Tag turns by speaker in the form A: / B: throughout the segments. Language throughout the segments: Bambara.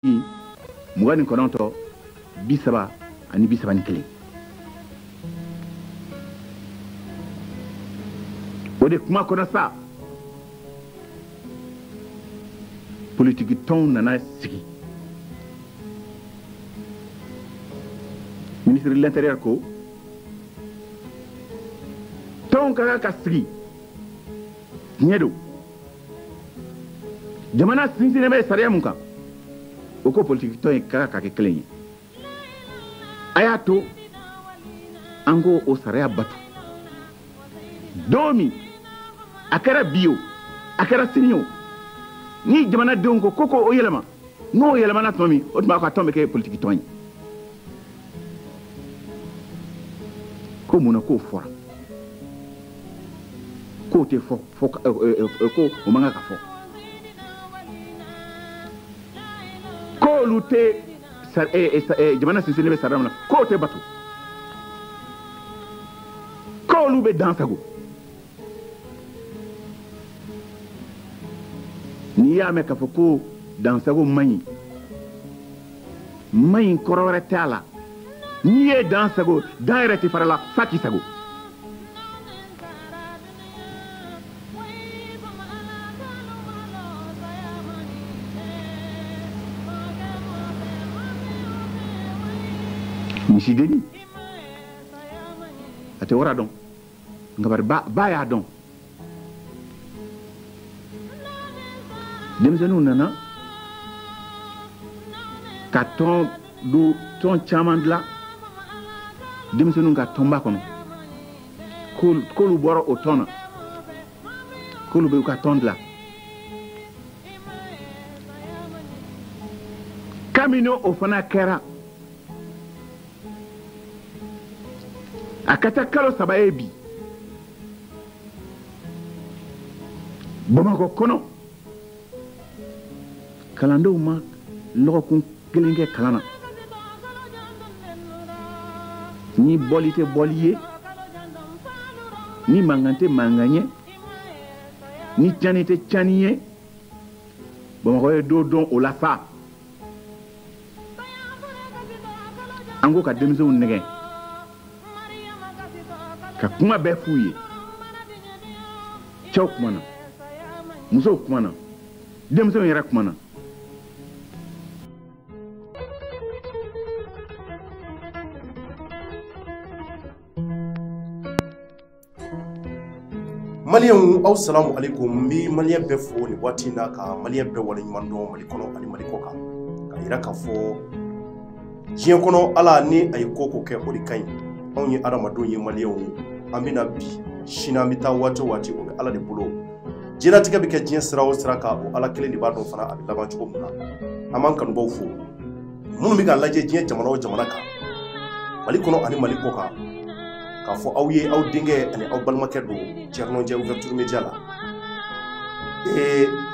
A: Mugani kononto bisaba ani bisaba ni kelen. O de kuma kɔnɔ sa politique tɔnw nana sigi. Ministre de l'Intérieur ko tɔnw ka kan ka sigi tiɲɛ don. Jamana sinsinnen bɛ sariya mun kan o ko politique tɔn ye ka kɛ kelen ye. A y'a to an ko o sariya batu. Don min a kɛra bi o a kɛra sini o ni jamanadenw ko ko o yɛlɛma n'o yɛlɛmana tuma min o tuma a ka tɔn bɛ kɛ politique tɔn ye. Ko mun na k'o fɔra k'o tɛ fɔ ko o man kan ka fɔ. K'olu tɛ jamana sinsinnen bɛ sariya min na k'o tɛ batu. K'olu bɛ dan sago. N'i y'a mɛn k'a fɔ ko dansago man ɲi kɔrɔ wɛrɛ t'a la. N'i ye dansago dan yɛrɛ tɛ fara la fa k'i sago. Misideni a tɛ wara dɔn nka bari ba y'a dɔn. Denmisɛnninw nana ka tɔn caman dilan denmisɛnninw ka tɔnba kɔnɔ k'olu bɔra o tɔn na k'olu bɛ u ka tɔn dilan. Kabini o fana kɛra a ka ca kalo 3 ye bi Bamakɔ kɔnɔ kalandenw ma lɔgɔkun kelen kɛ kalan na. Ni bɔli tɛ bɔli ye ni mankan tɛ mankan ye ni tiɲɛni tɛ tiɲɛni ye Bamakɔ ye dɔ dɔn o la sa. An ko ka denmisɛnw nɛgɛ ka kuma bɛɛ f'u ye. Cɛw kumana musow kumana denmisɛnw yɛrɛ kumana.
B: Malien aw salamu alaikum bi malien bɛɛ fo ni waati na ka malien bɛɛ wale ɲuman dɔn Mali kɔnɔ ani Mali kɔ kan ka yira ka fɔ diɲɛ kɔnɔ ala ni a ye ko kɛ o de kaɲi. Anw ye adamadenw ye malienw an bɛna bi sini an bɛ taa waati o waati o bɛ ala de bolo. Diɲɛlatigɛ bɛ kɛ diɲɛ sira o sira kan o ala kelen de b'a dɔn fana a bɛ laban cogo min na. An b'an kanubaw fo minnu bɛ ka lajɛ diɲɛ jamana o jamana kan Mali kɔnɔ ani Mali kɔ kan k'a fɔ aw ye aw denkɛ ani aw balimakɛ don Cɛrnɔnjɛ ouverture média la.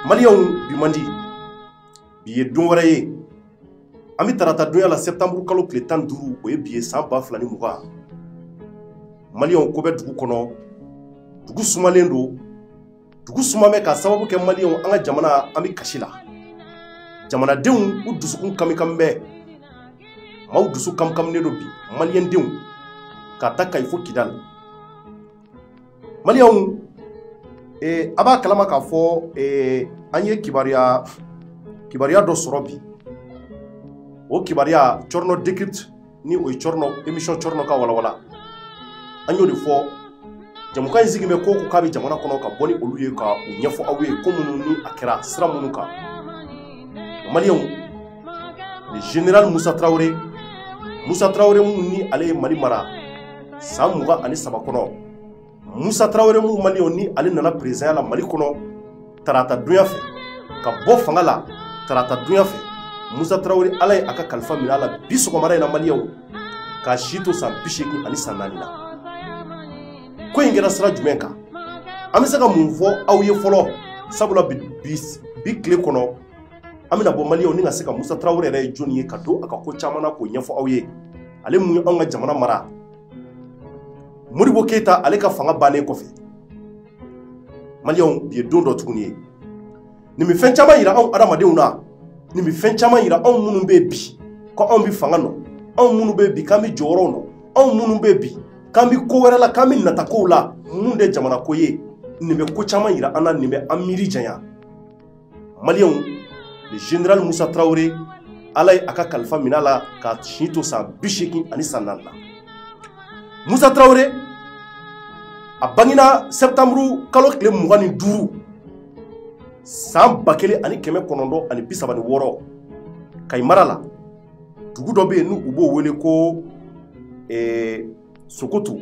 B: Malienw bi man di bi ye don wɛrɛ ye an bɛ tarata donya la septembre kalo tile 15 o ye bi ye san 2020. Malienw ko bɛ dugu kɔnɔ dugu sumalen don dugu sumamɛ ka sababu kɛ malienw an ka jamana an bɛ kasi la. Jamanadenw u dusukun kamikami bɛ maaw dusu kamikami don bi maliendenw ka ta Kayi fo Kidal. Malienw a b'a kalama k'a fɔ an ye kibaruya dɔ sɔrɔ bi. O kibaruya Cɔrnɔ Décrypte ni o ye émission Cɔrnɔ ka walawala. An y'o de fɔ jamukan in sigi bɛ ko k'a bɛ jamana kɔnɔ ka bɔ ni olu ye ka u ɲɛfɔ aw ye ko minnu ni a kɛra sira minnu kan. Malienw le général Musa Traoré mun ni ale ye Mali mara san 23 kɔnɔ. Musa Traoré mun Malienw ni ale nana président la Mali kɔnɔ tarata donya fɛ ka bɔ fanga la tarata donya fɛ. Musa Traoré ala ye a ka kalifa minɛ a la bi sɔgɔmada in na Malienw k'a si to san 80 ani san 4 na. Ko in kɛra sira jumɛn kan? An bɛ se ka mun fɔ aw ye fɔlɔ sabula bi tile kɔnɔ an bɛna bɔ Malienw ni ka se ka Musa Traoré yɛrɛ ye jɔnni ye ka don a ka ko caman na k'o ɲɛfɔ aw ye. Ale mun ye anw ka jamana mara. Modibo Keita ale ka fanga bannen kɔfɛ Malienw bi ye don dɔ tuguni ye. Nin bɛ fɛn caman yira anw adamadenw na nin bɛ fɛn caman yira anw minnu bɛ bi ko anw bɛ fanga nɔ anw minnu bɛ bi k'an bɛ jɔyɔrɔw nɔ anw minnu bɛ bi k'an bɛ ko wɛrɛ la k'an bɛ nata kow la mun de jamana ko ye nin bɛ ko caman yira an na nin bɛ an miiri janya maliyɛnw le général Musa Traoré ala ye a ka kalifa minɛ a la ka si to san 84 san 4 la Musa Traoré a bangina septembre kalo tile 25 san 1936 Kayi mara la dugu dɔ bɛ yen n'u b'o wele ko Sokoto.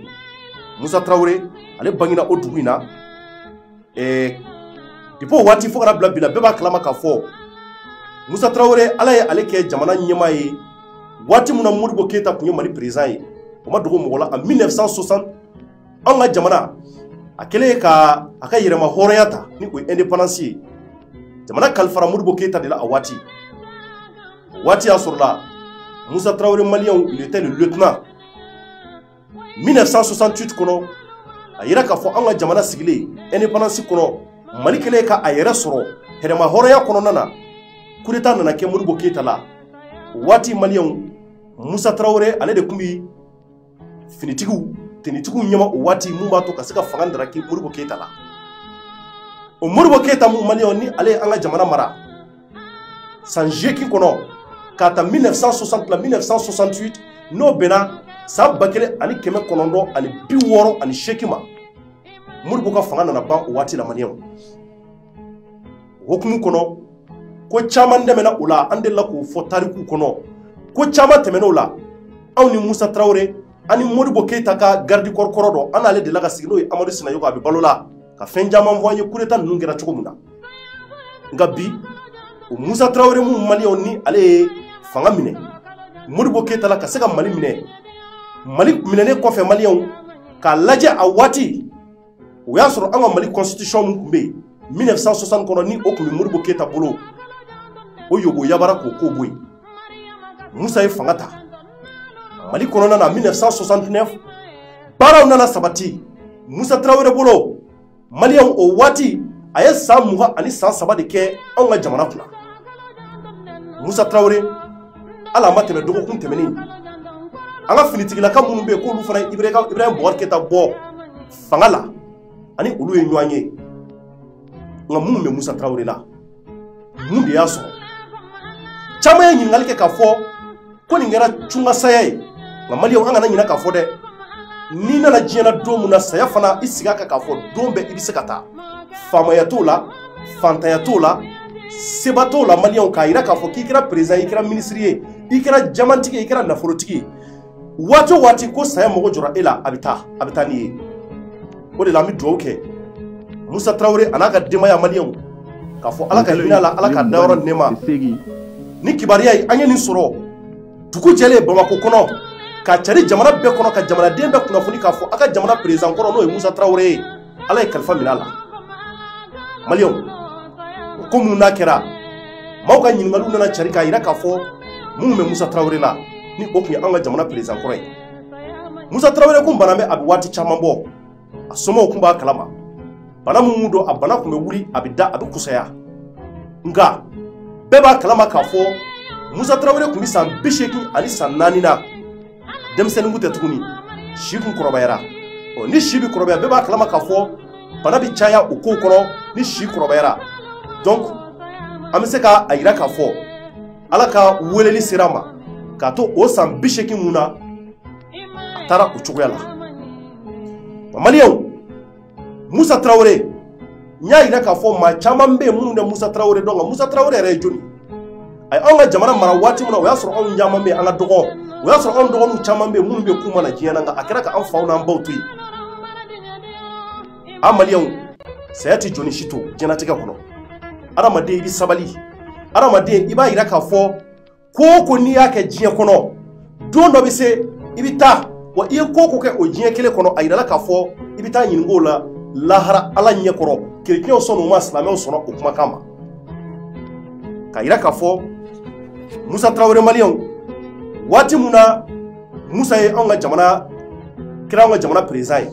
B: Musa Traoré ale bangina o dugu in na depuis o waati fo kana bila bila bɛɛ b'a kalama k'a fɔ Musa Traoré ala ye ale kɛ jamana ɲɛmaa ye waati min na Modibo Keyita tun ye Mali président ye o ma dogo mɔgɔ la en 1960 anw ka jamana a kɛlen ka a ka yɛrɛma hɔrɔnya ta ni o ye indépendance ye jamana kalifara Modibo Keyita de la a waati y'a sɔrɔ la Musa Traoré malien il était le lieutenant 1968 kɔnɔ a yira k'a fɔ an ka jamana sigilen indépendance kɔnɔ Mali kɛlen ka a yɛrɛ sɔrɔ hɛrɛma hɔrɔnya kɔnɔna na coup d'état nana kɛ Modibo Keyita la waati malien Musa Traoré ale de tun bi tenitigiw ɲɛma o waati mun b'a to ka se ka fanga ndaraki Modibo Keyita la o Modibo Keyita mun malien ni ale an ka jamana mara san 8 kɔnɔ k'a ta 1960 la 1968 n'o bɛnna san 1968 ma Modibo ka fanga nana ban o waati la malien hukumu kɔnɔ ko caman dɛmɛna o la an delila k'o fɔ tariku kɔnɔ ko caman tɛmɛna o la anw ni Musa Traoré ani Modibo Keyita ka garde corps kɔrɔ dɔ an n'ale delila ka sigi n'o ye Amadu Sinayogo a bɛ balo la ka fɛn caman fɔ an ye coup d'état ninnu kɛra cogo min na nka bi o Musa Traoré mun malien ni ale ye fanga minɛ Modibo Keyita la ka se ka Mali minɛ Mali minɛnen kɔfɛ malien k'a lajɛ a waati o y'a sɔrɔ an ka Mali constitution mun tun bɛ yen 1960 kɔnɔ ni o tun bɛ Modibo Keyita bolo o yogo yabara k'o ko bɔ yen Musa ye fanga ta Mali kɔnɔna na 1969 baaraw nana sabati Musa Traoré bolo malien o waati a ye san 20 ani san 3 de kɛ anw ka jamana kunna Musa Traoré ala ma tɛmɛ dɔgɔkun tɛmɛnen an ka finitigilaka minnu bɛ yen k'olu fana Ibrahim Boubacar Keyita bɔ fanga la ani olu ye ɲɔgɔn ye nka minnu bɛ Musa Traoré la mun de y'a sɔrɔ caman ye ɲininkali kɛ k'a fɔ ko nin kɛra cunga saya ye nka maliyɛnw an kana ɲinɛ k'a fɔ dɛ n'i nana diɲɛ na don min na saya fana i sigi a kan k'a fɔ don bɛɛ i bɛ se ka taa faamaya t'o la fantanya t'o la seba t'o la maliyɛnw k'a yira k'a fɔ k'i kɛra président i kɛra ministre ye i kɛra jamantigi ye i kɛra nafolotigi ye waati o waati ko saya mago jɔra e la a bɛ taa n'i ye o de la an bɛ dugawu kɛ Musa Traoré a n'a ka denbaya maliyɛnw k'a fɔ ala ka hinɛ a la ala ka dayɔrɔ nɛɛma ni kibaruya ye an ye nin sɔrɔ dugu jɛlen Bamako kɔnɔ ka cari jamana bɛɛ kɔnɔ ka jamanaden bɛɛ kunnafoni k'a fɔ a ka jamana président kɔrɔ n'o ye Musa Traoré ye ala ye kalifa minɛ a la maliyɛnw ko minnu n'a kɛra maaw ka ɲininkaliw nana cari k'a yira k'a fɔ mun bɛ Musa Traoré la ni o tun ye an ka jamana président kɔrɔ ye Musa Traoré kun bana bɛ a bɛ waati caman bɔ a somɔgɔw kun b'a kalama bana mun don a bana kun bɛ wuli a bɛ da a bɛ kusaya nka bɛɛ b'a kalama k'a fɔ Musa Traoré kun bɛ san 80 ani san 4 na denmisɛnnin kun tɛ tuguni si kun kɔrɔbayara ni si bɛ kɔrɔbaya bɛɛ b'a kalama k'a fɔ bana bɛ caya o kow kɔrɔ ni si kɔrɔbayara donc an bɛ se k'a yira k'a fɔ ala ka weleli sera a ma k'a to o san 80 mun na a taara o cogoya la maliyɛnw Musa Traoré n y'a yira k'a fɔ maa caman bɛ yen minnu tɛ Musa Traoré dɔn nka Musa Traoré yɛrɛ ye jɔnni a ye anw ka jamana mara waati min na o y'a sɔrɔ anw caman bɛ yen an ka dɔgɔ o y'a sɔrɔ anw dɔgɔninw caman bɛ yen minnu bɛ kuma na diɲɛ na nka a kɛra k'an faw n'an baw to yen an maliyɛnw saya tɛ jɔnni si to diɲɛlatigɛ kɔnɔ adamaden i bɛ sabali adamaden i b'a yira k'a fɔ ko o ko n'i y'a kɛ diɲɛ kɔnɔ don dɔ bɛ se i bɛ taa wa i ye ko o ko kɛ o diɲɛ kelen kɔnɔ a yirala k'a fɔ i bɛ taa ɲininka o la lahara ala ɲɛkɔrɔ kerecɛnw sɔnna o ma silamɛw sɔnna o kumakan ma k'a yira k'a fɔ Musa Traoré maliyɛnw waati mun na Musa ye anw ka jamana kɛra anw ka jamana président ye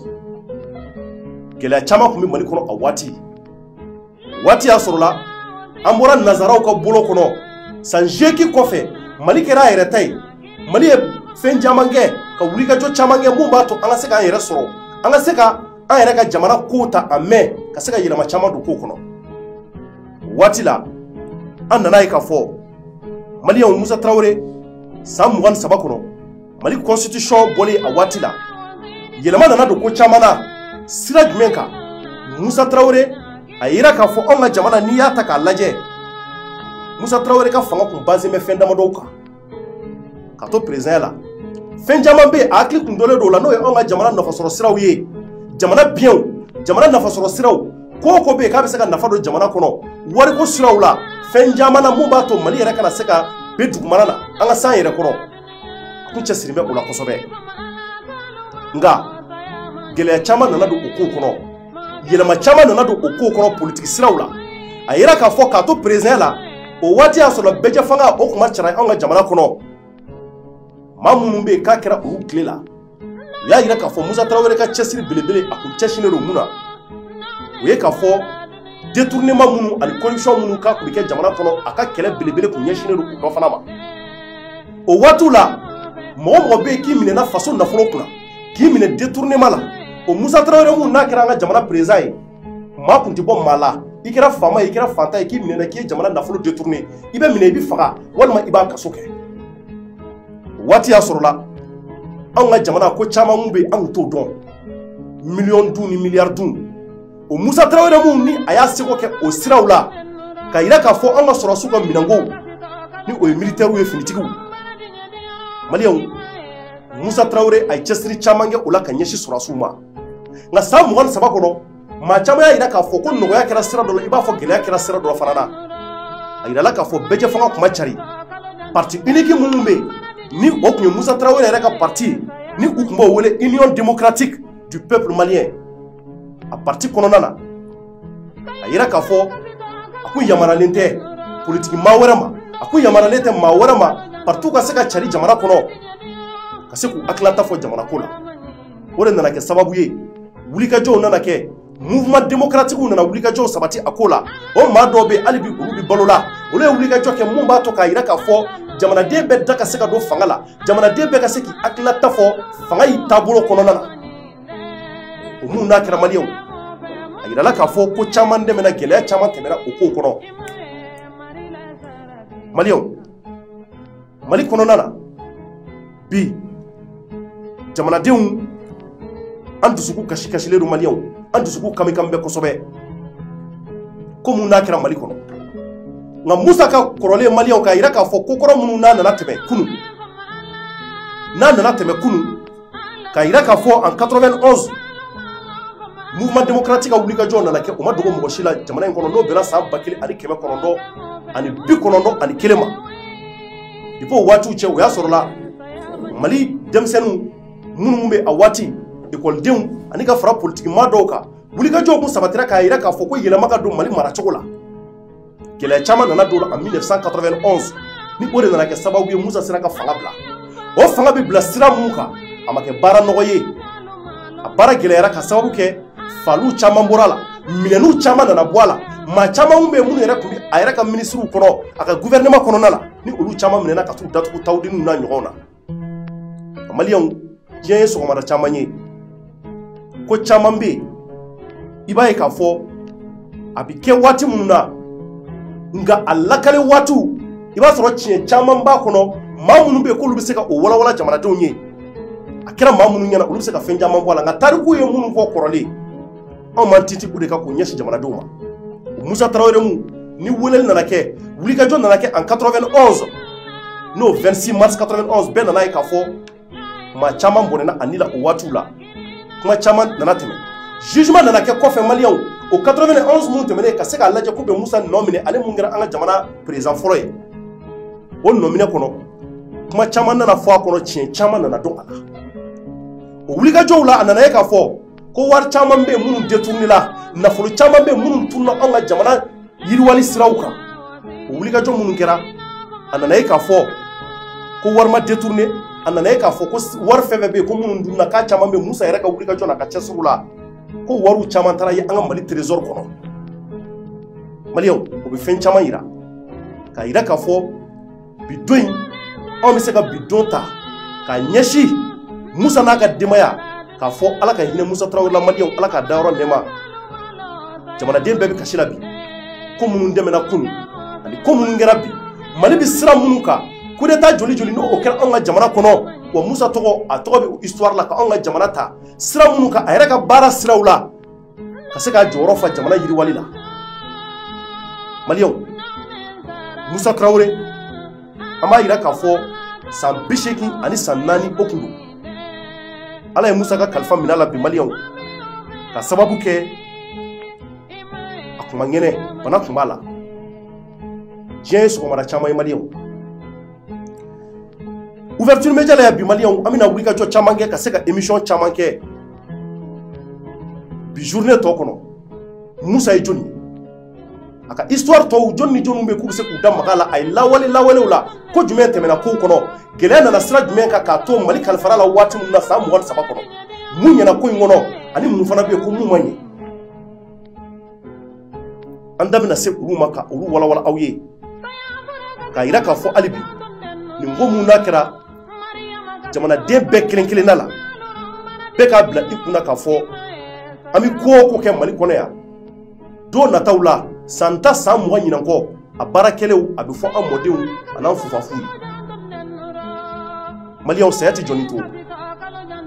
B: gɛlɛya caman tun bɛ Mali kɔnɔ a waati y'a sɔrɔ la an bɔra nazaraw ka bolo kɔnɔ san jeki kɔfɛ Mali kɛra yɛrɛ ta ye Mali ye fɛn caman kɛ ka wulikajɔ caman kɛ mun b'a to an ka se k'an yɛrɛ sɔrɔ an ka se ka an yɛrɛ ka jamana ko ta a mɛn ka se ka yɛlɛma caman don ko kɔnɔ waati la an nana ye k'a fɔ Maliyɛnw Musa Tarawele san 23 kɔnɔ Mali constitution bɔlen a waati la yɛlɛma nana don ko caman na sira jumɛn kan Musa Tarawele a yira k'a fɔ anw ka jamana n'i y'a ta k'a lajɛ Musa Tarawele ka fanga kun basé bɛ fɛn damadɔw kan ka to président la fɛn caman bɛ a hakili kun dɔlen don la n'o ye anw ka jamana nafasɔrɔ siraw ye jamana biɲɛw jamana nafasɔrɔ siraw ko ko bɛ k'a bɛ se ka nafa don jamana kɔnɔ wariko siraw la fɛn caman na mun b'a to Mali yɛrɛ kana se ka bɛ dugumana na an ka san yɛrɛ kɔrɔ a kun cɛsiri bɛ o la kosɛbɛ nka gɛlɛya caman nana don o ko kɔnɔ yɛlɛma caman nana don o ko kɔnɔ politique siraw la a yira k'a fɔ k'a to président la o waati y'a sɔrɔ bɛɛjɛ fanga o kuma cara an ka jamana kɔnɔ maa minnu bɛ yen k'a kɛra olu tile la u y'a yira k'a fɔ Musa Tarawele ka cɛsiri belebele a kun cɛsirilen don mun na o ye k'a fɔ détournement minnu ani corruption minnu k'a kun bɛ kɛ jamana kɔnɔ a ka kɛlɛ belebele kun ɲɛsinnen don o dɔ fana ma o waatiw la mɔgɔ mɔgɔ bɛ yen k'i minɛna faso nafolo kunna k'i minɛ détournement la o Musa Tarawele mun n'a kɛra an ka jamana président ye maa kun tɛ bɔ maa la i kɛra faama ye i kɛra fantan ye k'i minɛna k'i ye jamana nafolo détourné i bɛ minɛ i bɛ faga walima i b'a kaso kɛ waati y'a sɔrɔ la anw ka jamana ko caman mun bɛ anw t'o dɔn miliyɔn dun ni miliyari dun o Musa Tarawele mun ni a y'a seko kɛ o siraw la ka yira k'a fɔ an ka sɔrɔsiw ka minɛnko ni o ye militaires ye finitigiw Maliyɛnw Musa Tarawele a ye cɛsiri caman kɛ o la ka ɲɛsin sɔrɔsiw ma nka san 23 kɔnɔ maa caman y'a yira k'a fɔ ko nɔgɔya kɛra sira dɔ la i b'a fɔ gɛlɛya kɛra sira dɔ la fana na a yirala k'a fɔ bɛɛjɛ fanga kun ma cari parti unique minnu bɛ yen ni o tun ye Musa Tarawele yɛrɛ ka parti ye ni u tun b'o wele Union démocratique du peuple malien a parti kɔnɔna na a yira k'a fɔ a kun yamaralen tɛ politique maa wɛrɛ ma a kun yamaralen tɛ maa wɛrɛ ma partout ka se ka cari jamana kɔnɔ ka se k'u hakilata fɔ jamana ko la o de nana kɛ sababu ye wulikajɔw nana kɛ mouvement démocratique nana wulikajɔw sabati a ko la o maa dɔw bɛ hali bi olu bɛ balo la olu ye wulikajɔ kɛ mun b'a to k'a yira k'a fɔ jamanaden bɛɛ da ka se ka don fanga la jamanaden bɛɛ ka se k'i hakilata fɔ fanga y'i taabolo kɔnɔna na o mun n'a kɛra Maliyɛnw a yirala k'a fɔ ko caman dɛmɛna gɛlɛya caman tɛmɛna o ko kɔnɔ Maliyɛnw Mali kɔnɔna na bi jamanadenw an dusukun kasi-kasilen don Maliyɛnw an dusukun kami-kami bɛ kosɛbɛ ko mun n'a kɛra Mali kɔnɔ nka Musa ka kɔrɔlen Maliyɛnw k'a yira k'a fɔ ko kɔrɔ minnu n'a nana tɛmɛ kunun k'a yira k'a fɔ en 91 mouvement démocratique ka wulikajɔ nana kɛ o ma dogo mɔgɔ si la jamana in kɔnɔ n'o bɛnna san 1991 ma depuis o waatiw cɛ o y'a sɔrɔ la Mali denmisɛnninw minnu bɛ a waati ekɔlidenw ani ka fara politique maa dɔw kan wulikajɔw kun sabatira k'a yira k'a fɔ ko yɛlɛma ka don Mali maracogo la gɛlɛya caman nana don la en 1991 ni o de nana kɛ sababu ye Musa sera ka fanga bila o fanga bɛ bila sira mun kan a ma kɛ baara nɔgɔ ye a baara gɛlɛyara ka sababu kɛ faliw caman bɔra la minɛnw caman nana bɔ a la maa caman bɛ minnu yɛrɛ kun bɛ a yɛrɛ ka ministres kɔnɔ a ka gouvernement kɔnɔna la ni olu caman minɛna ka t'u datugu tawudiniw n'a ɲɔgɔnw na Maliyɛnw diɲɛ ye sɔgɔmada caman ye ko caman bɛ yen i b'a ye k'a fɔ a bɛ kɛ waati minnu na nka a lakale waatiw i b'a sɔrɔ tiɲɛ caman b'a kɔnɔ maa minnu bɛ yen k'olu bɛ se ka o walawala jamanadenw ye a kɛra maa minnu ɲɛna olu bɛ se ka fɛn caman bɔ a la nka tariku ye minnu fɔ kɔrɔlen anw m'an titi o de kan k'o ɲɛsin jamanadenw ma o Musa Tarawele mun ni weleli nana kɛ wulikajɔ nana kɛ en 91 n'o 26 mars 91 bɛɛ nana ye k'a fɔ maa caman bɔnɛna a ni la o waatiw la kuma caman nana tɛmɛ jugement nana kɛ kɔfɛ Maliyɛnw o 91 mun tɛmɛnen ka se k'a lajɛ k'u bɛ Musa nɔ minɛ ale mun kɛra an ka jamana président fɔlɔ ye o nɔ minɛ kɔnɔ kuma caman nana fɔ a kɔnɔ tiɲɛ caman nana dɔn a la o wulikajɔw la a nana ye k'a fɔ ko wari caman bɛ yen minnu détourné la nafolo caman bɛ yen minnu tununa an ka jamana yiriwali siraw kan o wulikajɔ minnu kɛra a nana ye k'a fɔ ko wari ma détourné a nana ye k'a fɔ ko wari fɛn fɛn bɛ yen ko minnu dunna k'a caman bɛ Musa yɛrɛ ka wulikajɔ n'a ka cɛsiriw la ko wariw caman taara ye an ka Mali trésor kɔnɔ Maliyɛnw o bɛ fɛn caman yira k'a yira k'a fɔ bidon on bɛ se ka bidon ta ka ɲɛsi Musa n'a ka denbaya k'a fɔ Ala ka hinɛ Musa Tarawele la maliyɛnw Ala ka dayɔrɔ nɛɛma jamanaden bɛɛ bɛ kasi la bi ko minnu dɛmɛna kunun ani ko minnu kɛra bi Mali bɛ sira minnu kan coup d'état joli joli n'o kɛra anw ka jamana kɔnɔ wa Musa tɔgɔ a tɔgɔ bɛ histoire la ka anw ka jamana ta sira minnu kan a yɛrɛ ka baara siraw la ka se k'a jɔyɔrɔ fa jamana yiriwali la maliyɛnw Musa Tarawele an b'a yira k'a fɔ san 80 ani san 4 o kun don Ala ye Musa ka kalifa minɛ la bi maliyɛnw ka sababu kɛ a kun ma ŋɛnɛ bana kun b'a la diɲɛ ye sɔgɔmada caman ye maliyɛnw ouverture média la ya bi maliyɛnw an bɛna wulikajɔ caman kɛ ka se ka émission caman kɛ bi journée tɔ kɔnɔ Musa ye jɔnni a ka histoire tɔw jɔn ni jɔnw bɛ k'u bɛ se k'u da maga la a ye lawalew la ko jumɛn tɛmɛna kow kɔnɔ gɛlɛya nana sira jumɛn kan k'a to Mali kalifara la waati min na san 23 kɔnɔ mun ɲɛna ko in kɔnɔ ani mun fana bɛ yen ko mun ma ɲɛ an da bɛna se olu ma ka olu walawala aw ye k'a yira k'a fɔ hali bi nin ko mun n'a kɛra jamanaden bɛɛ kelen kelenna la bɛɛ k'a bila i kunna k'a fɔ an bɛ ko o ko kɛ Mali kɔnɔ yan don nataw la san 10 san 20 ɲinan kɔ a baarakɛlaw a bɛ fɔ an mɔdenw an'an fufafuw ye maliyɛnw saya tɛ jɔnni to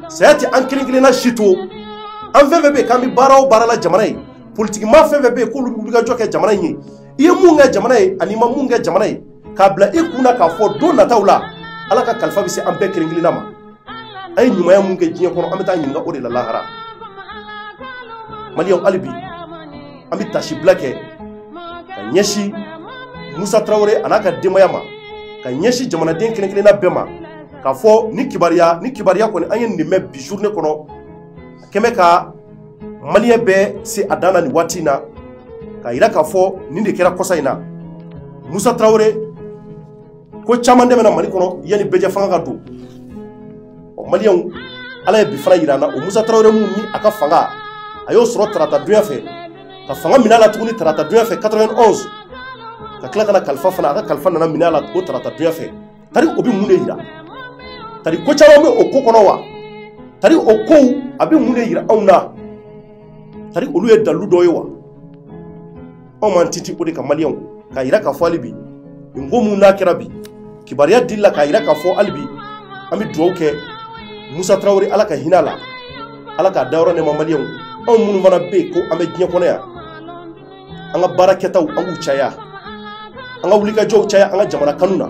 B: saya tɛ an kelen kelenna si to an fɛn fɛn bɛ yen k'an bɛ baara o baara la jamana ye politikima fɛn fɛn bɛ yen k'olu bɛ wulikajɔ kɛ jamana in ye i ye mun kɛ jamana ye ani i ma mun kɛ jamana ye k'a bila i kunna k'a fɔ don nataw la Ala ka kalifa bɛ se an bɛɛ kelen kelenna ma a ye ɲumanya mun kɛ diɲɛ kɔnɔ an bɛ taa ɲininka o de la lahara maliyɛnw hali bi an bɛ tasibila kɛ ka ɲɛsin Musa Tarawele a n'a ka denbaya ma ka ɲɛsin jamanaden kelen kelenna bɛɛ ma k'a fɔ ni kibariya kɔni an ye nin mɛn bi journée kɔnɔ a kɛmɛ ka maliyɛn bɛɛ se a dan na nin waati in na k'a yira k'a fɔ nin de kɛra kɔsa in na Musa Tarawele ko caman dɛmɛna Mali kɔnɔ yanni bɛjɛ fanga ka don maliyɛnw Ala ye bi fana yira an na o Musa Tarawele mun ni a ka fanga a y'o sɔrɔ tarata donya fɛ ka fanga minɛ a la tuguni tarata donya fɛ 91 ka tila ka na kalifa fana a ka kalifa nana minɛ a la o tarata donya fɛ tari o bɛ mun de yira tari ko caman bɛ o ko kɔnɔ wa tari o kow a bɛ mun de yira anw na tari olu ye dalu dɔ ye wa anw m'an titi o de ka maliyɛnw k'a yira k'a fɔ hali bi nin ko mun n'a kɛra bi kibariya dili la k'a yira k'a fɔ hali bi an bɛ dugawu kɛ Musa Tarawele Ala ka hinɛ a la Ala ka dayɔrɔ nɛɛma maliyɛnw anw minnu fana bɛ yen ko an bɛ diɲɛ kɔnɔ yan an ka baarakɛtaw an k'u caya an ka wulikajɔw caya an ka jamana kanu na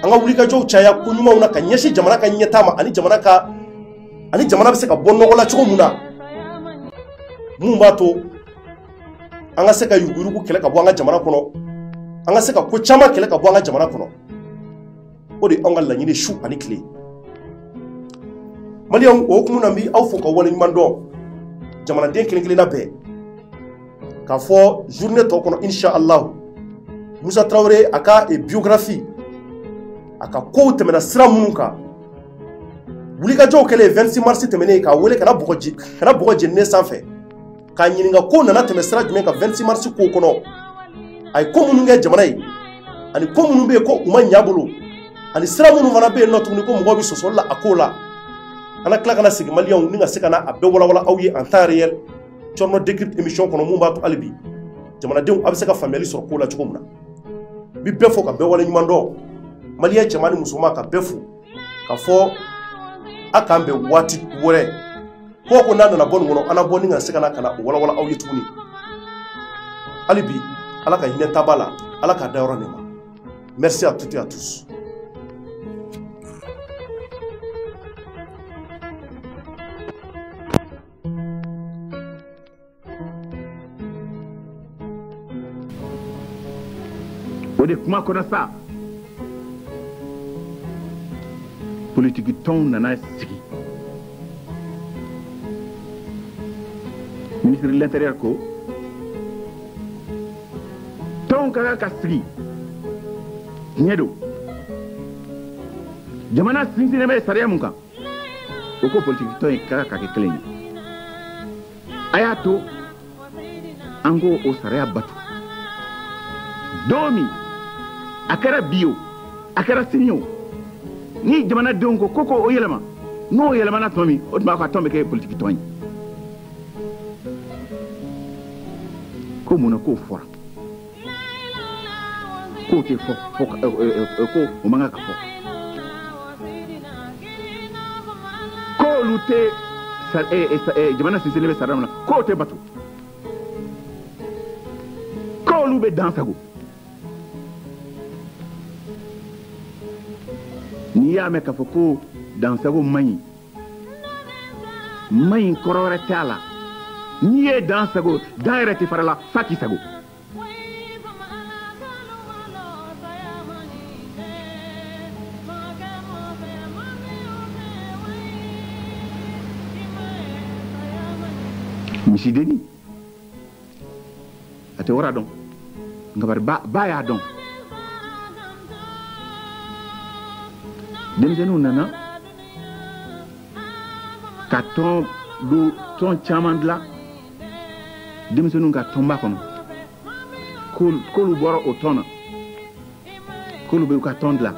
B: an ka wulikajɔw caya ko ɲumanw na ka ɲɛsin jamana ka ɲɛtaa ma ani jamana bɛ se ka bɔ nɔgɔ la cogo mun na mun b'a to an ka se ka yuruguyurugu kɛlɛ ka bɔ an ka jamana kɔnɔ an ka se ka ko caman kɛlɛ ka bɔ an ka jamana kɔnɔ o de anw ka laɲini su ani tile maliyɛnw o hukumu na n bɛ aw fo ka waleɲuman dɔn jamanaden kelen kelenna bɛɛ k'a fɔ journée tɔ kɔnɔ inshallah Musa Tarawele a ka biographie a ka kow tɛmɛna sira minnu kan wulikajɔw kɛlen 26 mars tɛmɛnen k'a wele kana bɔgɔ jeninen sanfɛ k'a ɲininka ko nana tɛmɛ sira jumɛn kan 26 mars kow kɔnɔ a ye ko minnu kɛ jamana ye ani ko minnu bɛ yen ko u ma ɲɛ a bolo ani sira minnu fana bɛ yen nɔ tuguni ko mɔgɔw bɛ sɔsɔli la a kow la an ka tila kana segin maliyɛnw ni ka se ka na a bɛɛ walawala aw ye en temps réel Thierno Décrypte émission kɔnɔ mun b'a to hali bi jamanadenw a bɛ se ka faamuyali sɔrɔ kow la cogo min na n bɛ bɛɛ fo ka bɛɛ waleɲuman dɔn maliyɛn cɛman ni musoman ka bɛɛ fo ka fɔ a k'an bɛn waati wɛrɛ ko n'a nana bɔ nin kɔnɔ an na bɔ ni ka se ka na ka na o walawala aw ye tuguni hali bi Ala ka hinɛ taba la Ala ka dayɔrɔ nɛɛma merci à toutes et à tous.
A: O de kuma kɔnɔ sa politiki tɔnw nana sigi ministre de l'intérieur ko tɔnw ka kan ka sigi tiɲɛ don jamana sinsinnen bɛ sariya mun kan o ko politiki tɔn in ka kan ka kɛ kelen ye a y'a to an k'o sariya batu don min a kɛra bi o a kɛra sini o ni jamanadenw ko ko o yɛlɛma n'o yɛlɛmana tuma min o tuma ka tɔn bɛ kɛ politiki tɔn ye ko mun na k'o fɔra k'o tɛ fɔ ko o man kan ka fɔ k'olu tɛ jamana sinsinlen bɛ sariya min na k'o tɛ batu k'olu bɛ dan sago n'i y'a mɛn k'a fɔ ko dansago man ɲi kɔrɔ wɛrɛ t'a la n'i ye dansago dan yɛrɛ tɛ fara la fa k'i sago misideni a tɛ wara dɔn nka bari ba y'a dɔn denmisɛnninw nana ka tɔn caman dilan denmisɛnninw ka tɔnba kɔnɔ k'olu bɔra o tɔn na k'olu bɛ u ka tɔn dilan